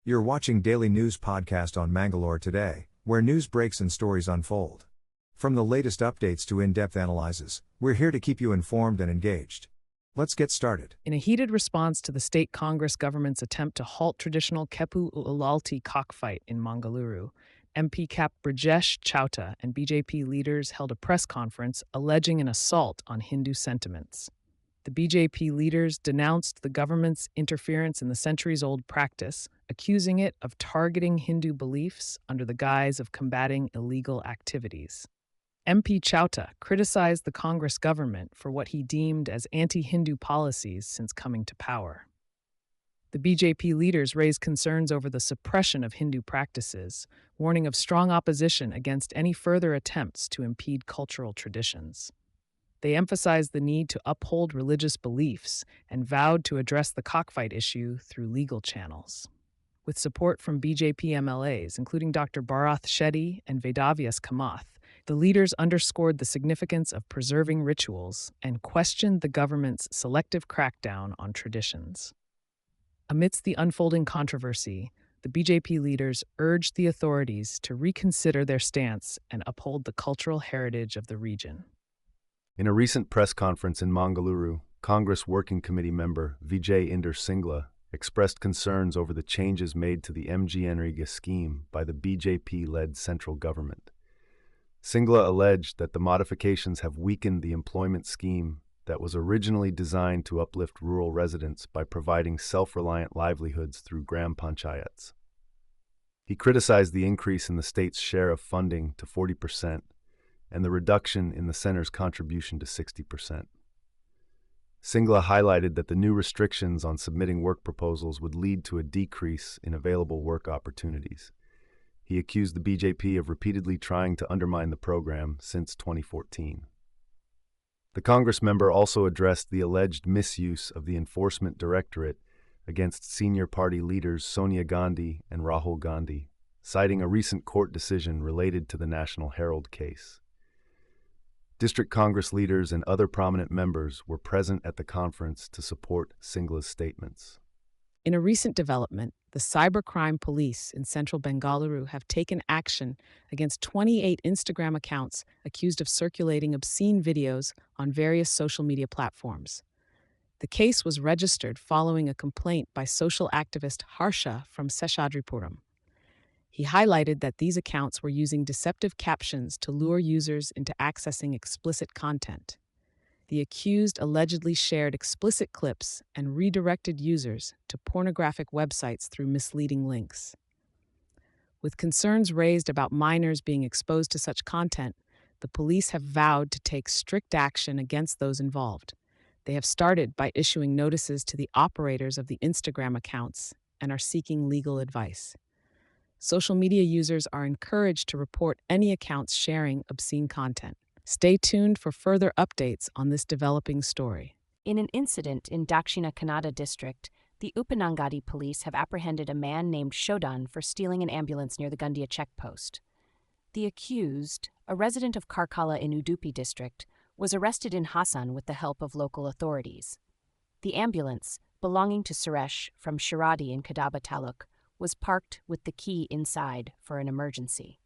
You're watching Daily News Podcast on Mangalore today, where news breaks and stories unfold. From the latest updates to in-depth analyses, we're here to keep you informed and engaged. Let's get started. In a heated response to the state Congress government's attempt to halt traditional Kepu cockfight in Mangaluru, MP Cap Brajesh Chauta and BJP leaders held a press conference alleging an assault on Hindu sentiments. The BJP leaders denounced the government's interference in the centuries-old practice, accusing it of targeting Hindu beliefs under the guise of combating illegal activities. MP Chauta criticized the Congress government for what he deemed as anti-Hindu policies since coming to power. The BJP leaders raised concerns over the suppression of Hindu practices, warning of strong opposition against any further attempts to impede cultural traditions. They emphasized the need to uphold religious beliefs and vowed to address the cockfight issue through legal channels. With support from BJP MLAs, including Dr. Bharath Shetty and Vedavyas Kamath, the leaders underscored the significance of preserving rituals and questioned the government's selective crackdown on traditions. Amidst the unfolding controversy, the BJP leaders urged the authorities to reconsider their stance and uphold the cultural heritage of the region. In a recent press conference in Mangaluru, Congress Working Committee member Vijay Inder Singla expressed concerns over the changes made to the MGNREGA scheme by the BJP-led central government. Singla alleged that the modifications have weakened the employment scheme that was originally designed to uplift rural residents by providing self-reliant livelihoods through gram panchayats. He criticized the increase in the state's share of funding to 40% and the reduction in the center's contribution to 60%. Singla highlighted that the new restrictions on submitting work proposals would lead to a decrease in available work opportunities. He accused the BJP of repeatedly trying to undermine the program since 2014. The Congress member also addressed the alleged misuse of the Enforcement Directorate against senior party leaders Sonia Gandhi and Rahul Gandhi, citing a recent court decision related to the National Herald case. District Congress leaders and other prominent members were present at the conference to support Singla's statements. In a recent development, the cybercrime police in central Mangaluru have taken action against 28 Instagram accounts accused of circulating obscene videos on various social media platforms. The case was registered following a complaint by social activist Harsha from Seshadripuram. He highlighted that these accounts were using deceptive captions to lure users into accessing explicit content. The accused allegedly shared explicit clips and redirected users to pornographic websites through misleading links. With concerns raised about minors being exposed to such content, the police have vowed to take strict action against those involved. They have started by issuing notices to the operators of the Instagram accounts and are seeking legal advice. Social media users are encouraged to report any accounts sharing obscene content. Stay tuned for further updates on this developing story. In an incident in Dakshina Kannada district, the Upanangadi police have apprehended a man named Shodan for stealing an ambulance near the Gundia checkpost. The accused, a resident of Karkala in Udupi district, was arrested in Hassan with the help of local authorities. The ambulance, belonging to Suresh from Shiradi in Kadaba Taluk, was parked with the key inside for an emergency.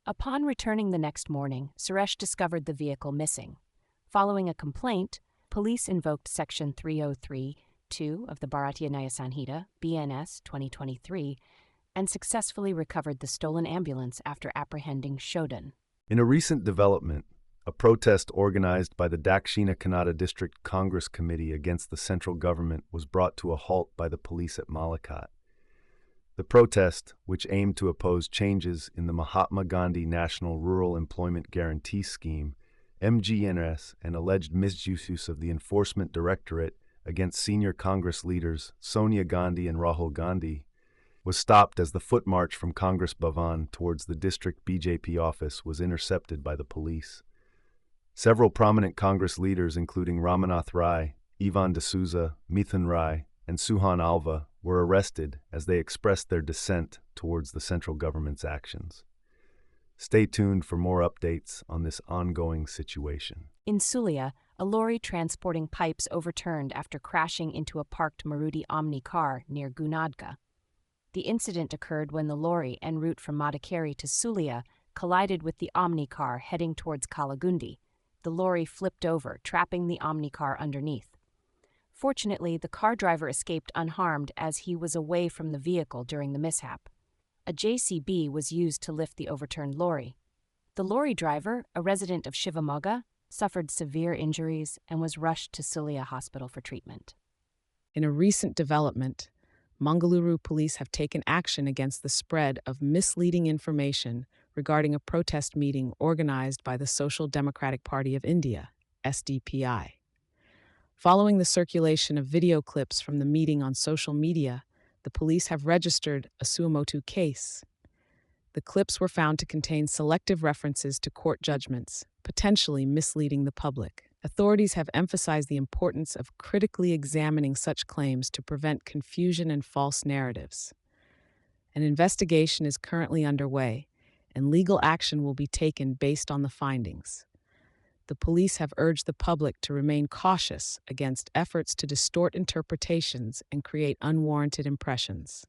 Upon returning the next morning, Suresh discovered the vehicle missing. Following a complaint, police invoked Section 303(2) of the Bharatiya Nyaya Sanhita, BNS 2023, and successfully recovered the stolen ambulance after apprehending Shodan. In a recent development, a protest organized by the Dakshina Kannada District Congress Committee against the central government was brought to a halt by the police at Malakot. The protest, which aimed to oppose changes in the Mahatma Gandhi National Rural Employment Guarantee Scheme, MGNREGA, and alleged misuse of the Enforcement Directorate against senior Congress leaders Sonia Gandhi and Rahul Gandhi, was stopped as the foot march from Congress Bhavan towards the district BJP office was intercepted by the police. Several prominent Congress leaders, including Ramanath Rai, Ivan D'Souza, Mithun Rai, and Suhan Alva, were arrested as they expressed their dissent towards the central government's actions. Stay tuned for more updates on this ongoing situation. In Sullia, a lorry transporting pipes overturned after crashing into a parked Maruti Omni car near Goonadka. The incident occurred when the lorry en route from Madikeri to Sullia collided with the Omni car heading towards Kalagundi. The lorry flipped over, trapping the Omni car underneath. Fortunately, the car driver escaped unharmed as he was away from the vehicle during the mishap. A JCB was used to lift the overturned lorry. The lorry driver, a resident of Shivamogga, suffered severe injuries and was rushed to Sullia Hospital for treatment. In a recent development, Mangaluru police have taken action against the spread of misleading information regarding a protest meeting organized by the Social Democratic Party of India, SDPI. Following the circulation of video clips from the meeting on social media, the police have registered a suo motu case. The clips were found to contain selective references to court judgments, potentially misleading the public. Authorities have emphasized the importance of critically examining such claims to prevent confusion and false narratives. An investigation is currently underway, and legal action will be taken based on the findings. The police have urged the public to remain cautious against efforts to distort interpretations and create unwarranted impressions.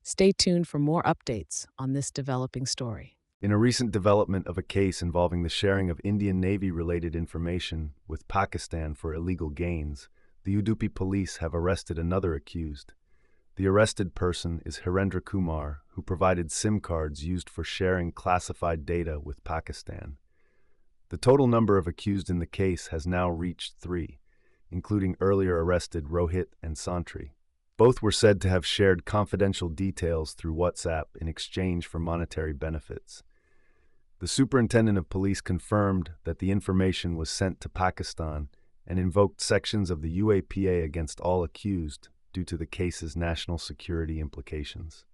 Stay tuned for more updates on this developing story. In a recent development of a case involving the sharing of Indian Navy-related information with Pakistan for illegal gains, the Udupi police have arrested another accused. The arrested person is Hirendra Kumar, who provided SIM cards used for sharing classified data with Pakistan. The total number of accused in the case has now reached 3, including earlier arrested Rohit and Santri. Both were said to have shared confidential details through WhatsApp in exchange for monetary benefits. The superintendent of police confirmed that the information was sent to Pakistan and invoked sections of the UAPA against all accused due to the case's national security implications.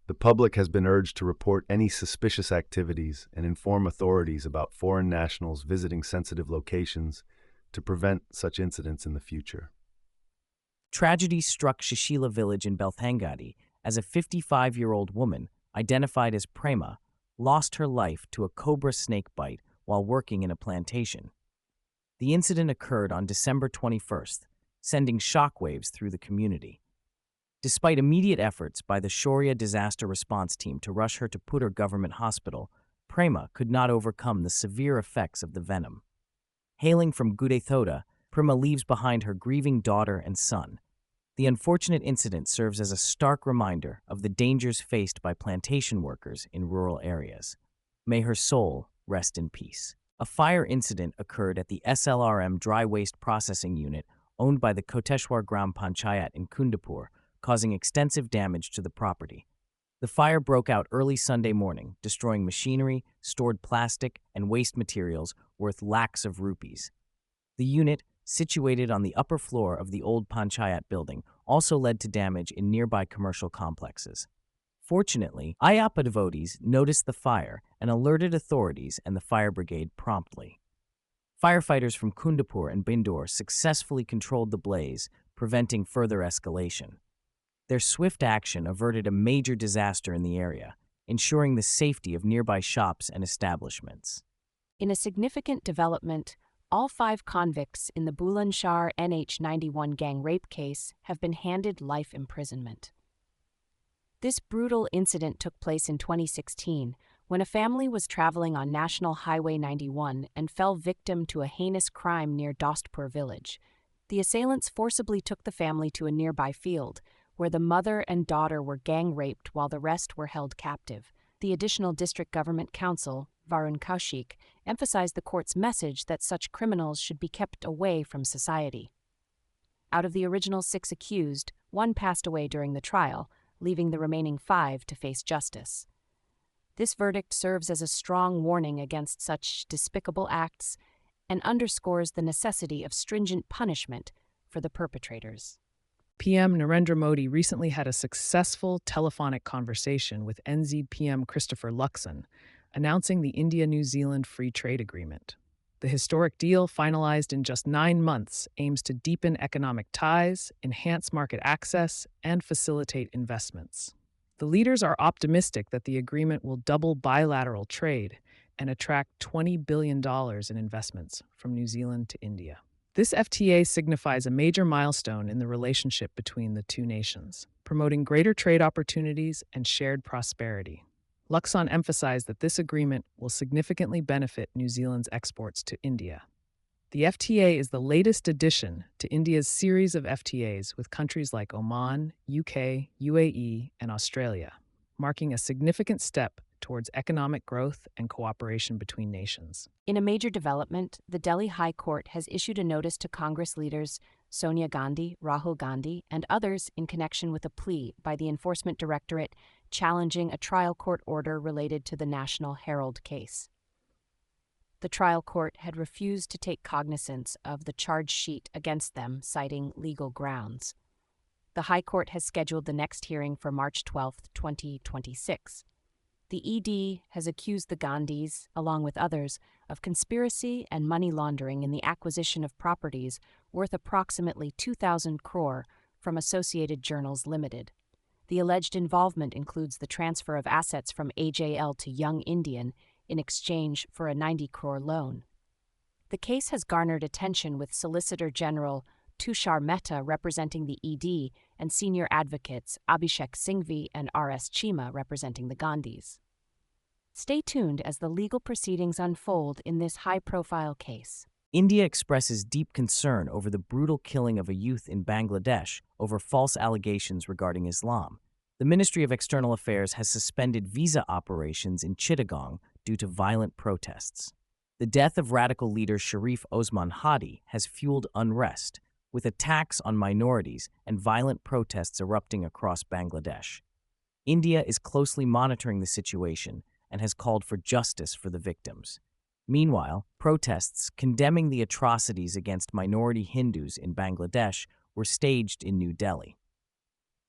The public has been urged to report any suspicious activities and inform authorities about foreign nationals visiting sensitive locations to prevent such incidents in the future. Tragedy struck Shishila village in Belthangadi as a 55-year-old woman, identified as Prema, lost her life to a cobra snake bite while working in a plantation. The incident occurred on December 21st, sending shockwaves through the community. Despite immediate efforts by the Shaurya disaster response team to rush her to Puttur government hospital, Prema could not overcome the severe effects of the venom. Hailing from Goonadka, Prema leaves behind her grieving daughter and son. The unfortunate incident serves as a stark reminder of the dangers faced by plantation workers in rural areas. May her soul rest in peace. A fire incident occurred at the SLRM dry waste processing unit owned by the Koteshwar Gram Panchayat in Kundapur, causing extensive damage to the property. The fire broke out early Sunday morning, destroying machinery, stored plastic, and waste materials worth lakhs of rupees. The unit, situated on the upper floor of the old Panchayat building, also led to damage in nearby commercial complexes. Fortunately, Ayyappa devotees noticed the fire and alerted authorities and the fire brigade promptly. Firefighters from Kundapur and Bindur successfully controlled the blaze, preventing further escalation. Their swift action averted a major disaster in the area, ensuring the safety of nearby shops and establishments. In a significant development, all 5 convicts in the Bulandshahr NH91 gang rape case have been handed life imprisonment. This brutal incident took place in 2016 when a family was traveling on National Highway 91 and fell victim to a heinous crime near Dostpur village. The assailants forcibly took the family to a nearby field, where the mother and daughter were gang raped while the rest were held captive. The additional district government counsel, Varun Kaushik, emphasized the court's message that such criminals should be kept away from society. Out of the original 6 accused, 1 passed away during the trial, leaving the remaining 5 to face justice. This verdict serves as a strong warning against such despicable acts and underscores the necessity of stringent punishment for the perpetrators. PM Narendra Modi recently had a successful telephonic conversation with NZ PM Christopher Luxon, announcing the India-New Zealand Free Trade Agreement. The historic deal, finalized in just 9 months, aims to deepen economic ties, enhance market access, and facilitate investments. The leaders are optimistic that the agreement will double bilateral trade and attract $20 billion in investments from New Zealand to India. This FTA signifies a major milestone in the relationship between the two nations, promoting greater trade opportunities and shared prosperity. Luxon emphasized that this agreement will significantly benefit New Zealand's exports to India. The FTA is the latest addition to India's series of FTAs with countries like Oman, UK, UAE, and Australia, marking a significant step towards economic growth and cooperation between nations. In a major development, the Delhi High Court has issued a notice to Congress leaders Sonia Gandhi, Rahul Gandhi, and others in connection with a plea by the Enforcement Directorate challenging a trial court order related to the National Herald case. The trial court had refused to take cognizance of the charge sheet against them, citing legal grounds. The High Court has scheduled the next hearing for March 12, 2026. The ED has accused the Gandhis, along with others, of conspiracy and money laundering in the acquisition of properties worth approximately 2,000 crore from Associated Journals Limited. The alleged involvement includes the transfer of assets from AJL to Young Indian in exchange for a 90 crore loan. The case has garnered attention with Solicitor General Tushar Mehta representing the ED and senior advocates Abhishek Singhvi and R.S. Chima representing the Gandhis. Stay tuned as the legal proceedings unfold in this high-profile case. India expresses deep concern over the brutal killing of a youth in Bangladesh over false allegations regarding Islam. The Ministry of External Affairs has suspended visa operations in Chittagong due to violent protests. The death of radical leader Sharif Osman Hadi has fueled unrest, with attacks on minorities and violent protests erupting across Bangladesh. India is closely monitoring the situation and has called for justice for the victims. Meanwhile, protests condemning the atrocities against minority Hindus in Bangladesh were staged in New Delhi.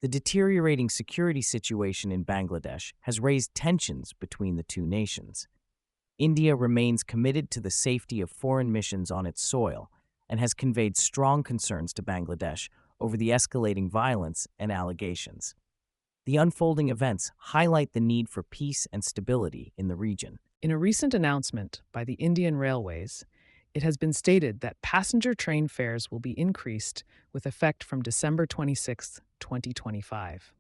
The deteriorating security situation in Bangladesh has raised tensions between the two nations. India remains committed to the safety of foreign missions on its soil and has conveyed strong concerns to Bangladesh over the escalating violence and allegations. The unfolding events highlight the need for peace and stability in the region. In a recent announcement by the Indian Railways, it has been stated that passenger train fares will be increased with effect from December 26, 2025.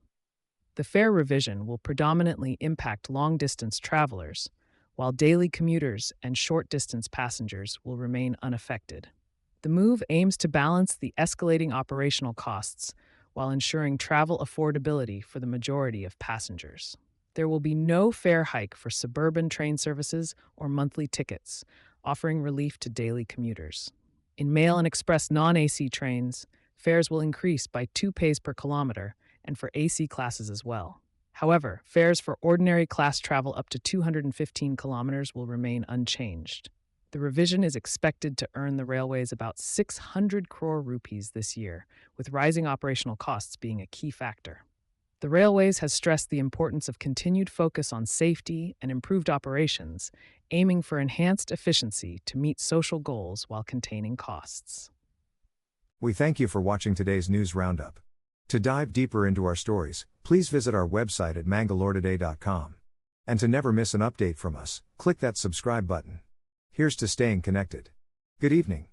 The fare revision will predominantly impact long-distance travelers, while daily commuters and short-distance passengers will remain unaffected. The move aims to balance the escalating operational costs while ensuring travel affordability for the majority of passengers. There will be no fare hike for suburban train services or monthly tickets, offering relief to daily commuters. In mail and express non-AC trains, fares will increase by 2 paise per kilometer, and for AC classes as well. However, fares for ordinary class travel up to 215 kilometers will remain unchanged. The revision is expected to earn the railways about 600 crore rupees this year, with rising operational costs being a key factor. The Railways has stressed the importance of continued focus on safety and improved operations, aiming for enhanced efficiency to meet social goals while containing costs. We thank you for watching today's news roundup. To dive deeper into our stories, please visit our website at mangaloretoday.com. And to never miss an update from us, click that subscribe button. Here's to staying connected. Good evening.